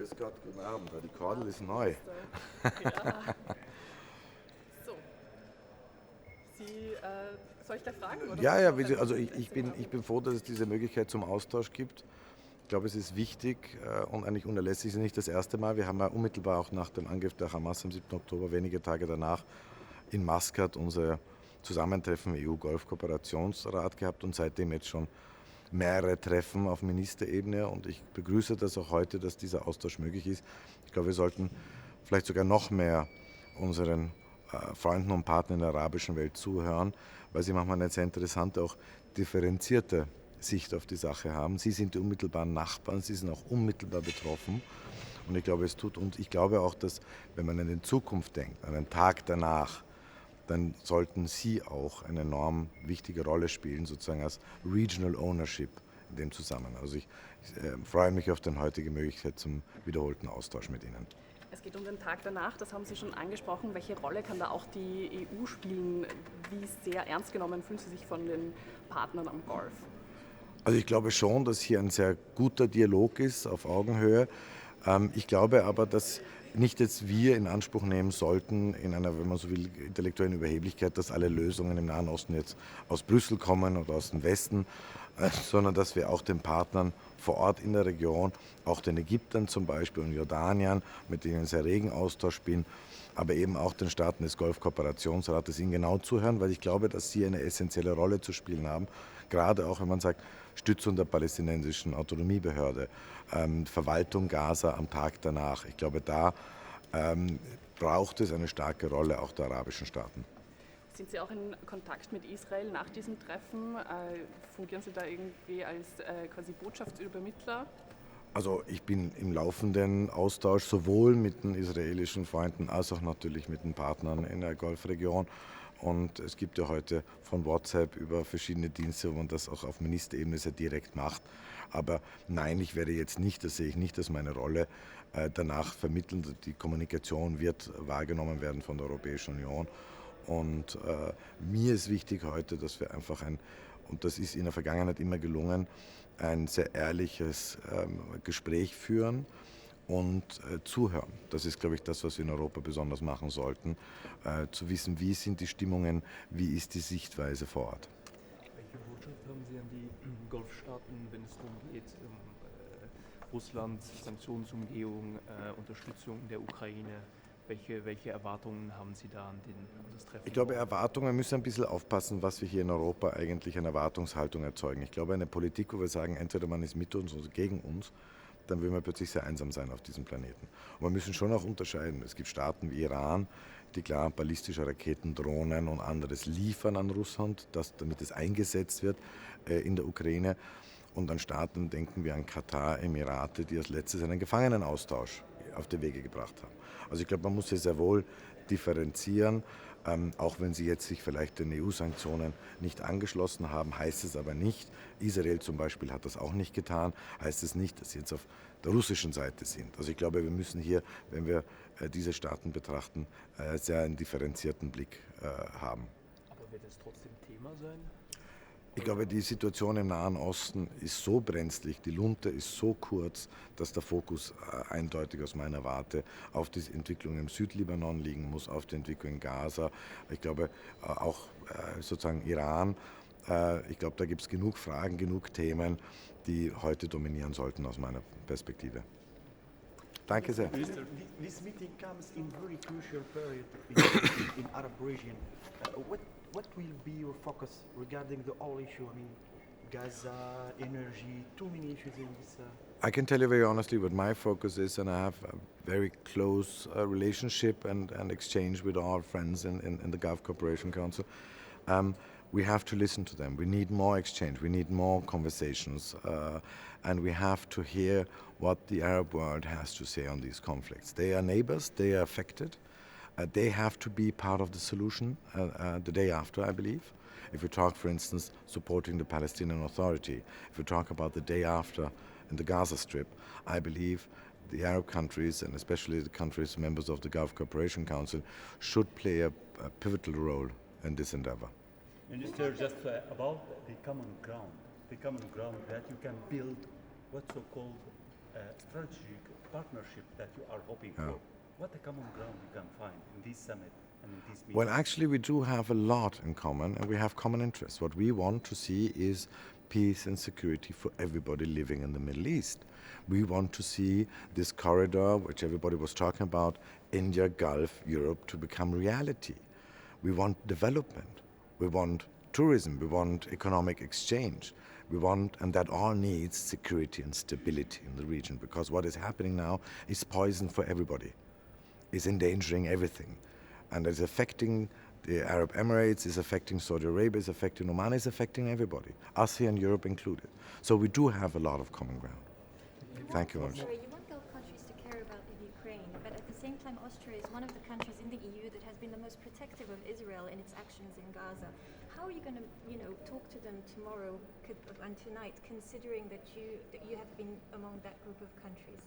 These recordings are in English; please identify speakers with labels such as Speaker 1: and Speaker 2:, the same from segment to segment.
Speaker 1: Grüß Gott, guten Abend. Die Kordel ist neu.
Speaker 2: Ja. So. Soll ich da fragen? Oder
Speaker 1: Ja, also ich bin froh, dass es diese Möglichkeit zum Austausch gibt. Ich glaube, es ist wichtig und eigentlich unerlässlich. Es ist nicht das erste Mal. Wir haben ja unmittelbar auch nach dem Angriff der Hamas am 7. Oktober, wenige Tage danach, in Maskat unser Zusammentreffen im EU-Golfkooperationsrat gehabt und seitdem jetzt schon mehrere Treffen auf Ministerebene und ich begrüße das auch heute, dass dieser Austausch möglich ist. Ich glaube, wir sollten vielleicht sogar noch mehr unseren Freunden und Partnern in der arabischen Welt zuhören, weil sie manchmal eine sehr interessante, auch differenzierte Sicht auf die Sache haben. Sie sind die unmittelbaren Nachbarn, sie sind auch unmittelbar betroffen und ich glaube, es tut uns, ich glaube auch, dass wenn man an die Zukunft denkt, an den Tag danach, dann sollten Sie auch eine enorm wichtige Rolle spielen, sozusagen als Regional Ownership in dem Zusammenhang. Also ich freue mich auf die heutige Möglichkeit zum wiederholten Austausch mit Ihnen.
Speaker 2: Es geht um den Tag danach, das haben Sie schon angesprochen. Welche Rolle kann da auch die EU spielen? Wie sehr ernst genommen fühlen Sie sich von den Partnern am Golf?
Speaker 1: Also ich glaube schon, dass hier ein sehr guter Dialog ist, auf Augenhöhe. Ich glaube aber, dass nicht jetzt wir in Anspruch nehmen sollten, in einer, wenn man so will, intellektuellen Überheblichkeit, dass alle Lösungen im Nahen Osten jetzt aus Brüssel kommen oder aus dem Westen, sondern dass wir auch den Partnern vor Ort in der Region, auch den Ägyptern zum Beispiel und Jordaniern, mit denen ich in sehr regen Austausch bin, aber eben auch den Staaten des Golfkooperationsrates ihnen genau zuhören, weil ich glaube, dass sie eine essentielle Rolle zu spielen haben, gerade auch wenn man sagt, Stützung der palästinensischen Autonomiebehörde, Verwaltung Gaza am Tag danach. Ich glaube, da braucht es eine starke Rolle auch der arabischen Staaten.
Speaker 2: Sind Sie auch in Kontakt mit Israel nach diesem Treffen? Fungieren Sie da irgendwie als quasi Botschaftsübermittler?
Speaker 1: Also ich bin im laufenden Austausch sowohl mit den israelischen Freunden als auch natürlich mit den Partnern in der Golfregion. Und es gibt ja heute von WhatsApp über verschiedene Dienste, wo man das auch auf Ministerebene sehr direkt macht. Aber nein, ich werde jetzt nicht, das sehe ich nicht als meine Rolle, danach vermitteln. Die Kommunikation wird wahrgenommen werden von der Europäischen Union. Und mir ist wichtig heute, dass wir einfach und das ist in der Vergangenheit immer gelungen, ein sehr ehrliches Gespräch führen und zuhören. Das ist, glaube ich, das, was wir in Europa besonders machen sollten, zu wissen, wie sind die Stimmungen, wie ist die Sichtweise vor Ort.
Speaker 3: Welche Botschaft haben Sie an die Golfstaaten, wenn es darum geht, Russland, Sanktionsumgehung, Unterstützung der Ukraine? Welche Erwartungen haben Sie da an das Treffen?
Speaker 1: Ich glaube, wir müssen ein bisschen aufpassen, was wir hier in Europa eigentlich an Erwartungshaltung erzeugen. Ich glaube, eine Politik, wo wir sagen, entweder man ist mit uns oder gegen uns, dann will man plötzlich sehr einsam sein auf diesem Planeten. Und wir müssen schon auch unterscheiden. Es gibt Staaten wie Iran, die klar ballistische Raketen, Drohnen und anderes liefern an Russland, damit es eingesetzt wird in der Ukraine. Und an Staaten denken wir an Katar, Emirate, die als letztes einen Gefangenenaustausch auf die Wege gebracht haben. Also ich glaube, man muss hier sehr wohl differenzieren. Auch wenn sie jetzt sich vielleicht den EU-Sanktionen nicht angeschlossen haben, heißt es aber nicht, Israel zum Beispiel hat das auch nicht getan, heißt es nicht, dass sie jetzt auf der russischen Seite sind. Also ich glaube, wir müssen hier, wenn wir diese Staaten betrachten, sehr einen differenzierten Blick haben.
Speaker 3: Aber wird es trotzdem Thema sein?
Speaker 1: Ich glaube, die Situation im Nahen Osten ist so brenzlig, die Lunte ist so kurz, dass der Fokus eindeutig aus meiner Warte auf die Entwicklung im Südlibanon liegen muss, auf die Entwicklung in Gaza. Ich glaube, auch sozusagen Iran. Ich glaube, da gibt es genug Fragen, genug Themen, die heute dominieren sollten aus meiner Perspektive. Danke sehr.
Speaker 4: This meeting comes in very crucial period in Arab region. What will be your focus regarding the whole issue? I mean, Gaza, energy, too many issues in this.
Speaker 1: I can tell you very honestly what my focus is, and I have a very close relationship and exchange with our friends in the Gulf Cooperation Council. We have to listen to them. We need more exchange. We need more conversations. And we have to hear what the Arab world has to say on these conflicts. They are neighbors. They are affected. They have to be part of the solution the day after, I believe. If we talk, for instance, supporting the Palestinian Authority, if we talk about the day after in the Gaza Strip, I believe the Arab countries, and especially the countries members of the Gulf Cooperation Council, should play a pivotal role in this endeavor.
Speaker 5: Minister, just about the common ground that you can build what's so-called strategic partnership that you are hoping for? What a common ground we can find in this summit and in this meeting?
Speaker 1: Well, actually, we do have a lot in common, and we have common interests. What we want to see is peace and security for everybody living in the Middle East. We want to see this corridor, which everybody was talking about, India, Gulf, Europe, to become reality. We want development. We want tourism. We want economic exchange. We want, and that all needs security and stability in the region, because what is happening now is poison for everybody. It's endangering everything. And it's affecting the Arab Emirates, it's affecting Saudi Arabia, it's affecting Oman, it's affecting everybody, us here in Europe included. So we do have a lot of common ground. Thank you very much.
Speaker 6: Sorry, you want Gulf countries to care about Ukraine, but at the same time, Austria is one of the countries in the EU that has been the most protective of Israel in its actions in Gaza. How are you going to, talk to them tomorrow and tonight, considering that you have been among that group of countries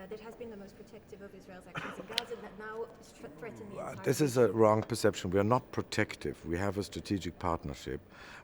Speaker 6: that has been the most protective of Israel's actions in Gaza, that now threaten the entire
Speaker 1: This is a wrong perception. We are not protective. We have a strategic partnership.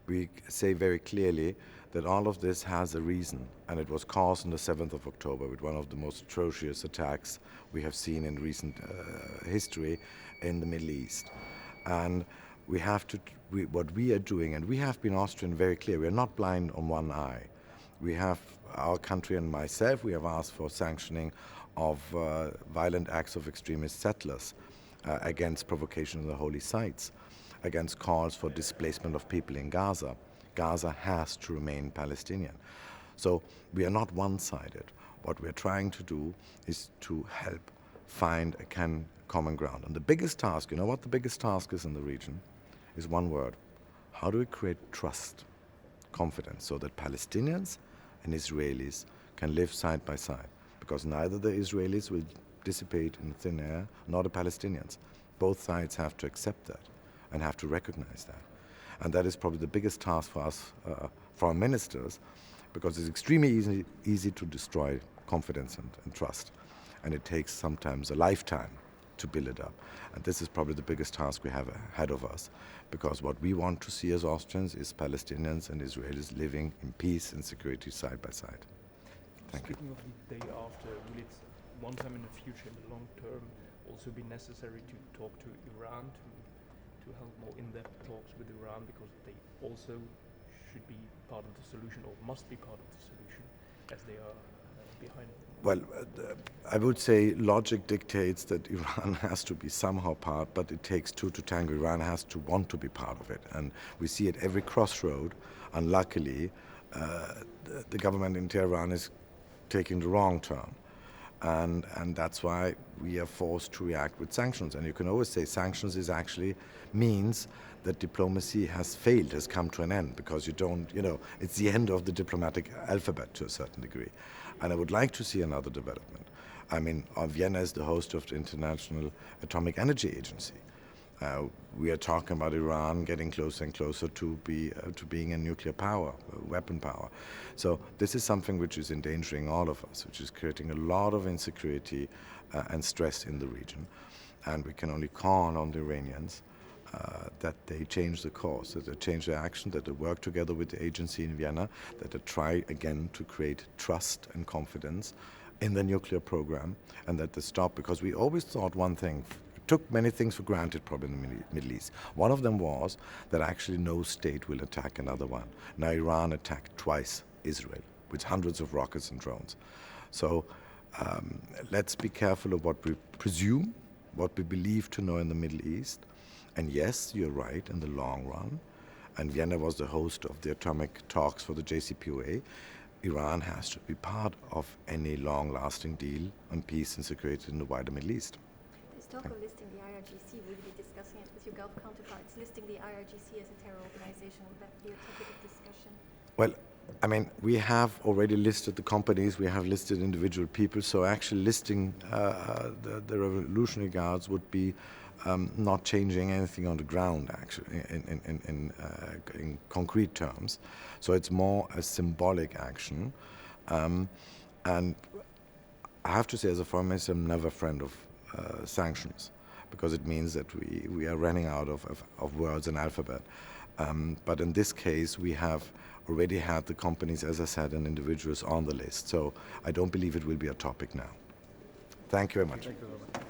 Speaker 1: We say very clearly that all of this has a reason, and it was caused on the 7th of October with one of the most atrocious attacks we have seen in recent history in the Middle East. And we have to, what we are doing, and we have been Austrian very clear, we are not blind on one eye. We have, our country and myself, we have asked for sanctioning of violent acts of extremist settlers against provocation of the holy sites, against calls for displacement of people in Gaza. Gaza has to remain Palestinian. So we are not one-sided. What we're trying to do is to help find a common ground. And the biggest task, you know what the biggest task is in the region? Is one word. How do we create trust, confidence, so that Palestinians and Israelis can live side by side? Because neither the Israelis will dissipate in thin air, nor the Palestinians. Both sides have to accept that and have to recognize that. And that is probably the biggest task for us, for our ministers, because it's extremely easy to destroy confidence and trust. And it takes sometimes a lifetime to build it up. And this is probably the biggest task we have ahead of us, because what we want to see as Austrians is Palestinians and Israelis living in peace and security side by side. Thank you.
Speaker 3: Speaking of the day after, will it one time in the future, in the long term, also be necessary to talk to Iran, to help more in-depth talks with Iran, because they also should be part of the solution, or must be part of the solution, as they are behind?
Speaker 1: Well, I would say logic dictates that Iran has to be somehow part, but it takes two to tango. Iran has to want to be part of it. And we see at every crossroad, unluckily, the government in Tehran is taking the wrong turn. And that's why we are forced to react with sanctions. And you can always say sanctions is actually means that diplomacy has failed, has come to an end, because you don't, it's the end of the diplomatic alphabet to a certain degree. And I would like to see another development. I mean, Vienna is the host of the International Atomic Energy Agency. We are talking about Iran getting closer and closer to being a nuclear power, a weapon power. So this is something which is endangering all of us, which is creating a lot of insecurity and stress in the region. And we can only call on the Iranians that they change the course, that they change their action, that they work together with the agency in Vienna, that they try again to create trust and confidence in the nuclear program, and that they stop, because we always thought one thing, took many things for granted probably in the Middle East. One of them was that actually no state will attack another one. Now Iran attacked twice Israel with hundreds of rockets and drones. So let's be careful of what we presume, what we believe to know in the Middle East. And yes, you're right, in the long run, and Vienna was the host of the atomic talks for the JCPOA, Iran has to be part of any long-lasting deal on peace and security in the wider Middle East.
Speaker 6: This talk of listing the IRGC, will you be discussing it with your Gulf counterparts, listing the IRGC as a terror organization? Will that be a topic of discussion?
Speaker 1: Well, I mean, we have already listed the companies, we have listed individual people, so actually listing the Revolutionary Guards would be not changing anything on the ground, actually, in concrete terms. So it's more a symbolic action. And I have to say, as a foreign minister, I'm never a friend of sanctions, because it means that we are running out of words and alphabet. But in this case, we have already had the companies, as I said, and individuals on the list. So I don't believe it will be a topic now. Thank you very much.
Speaker 4: Thank you very much.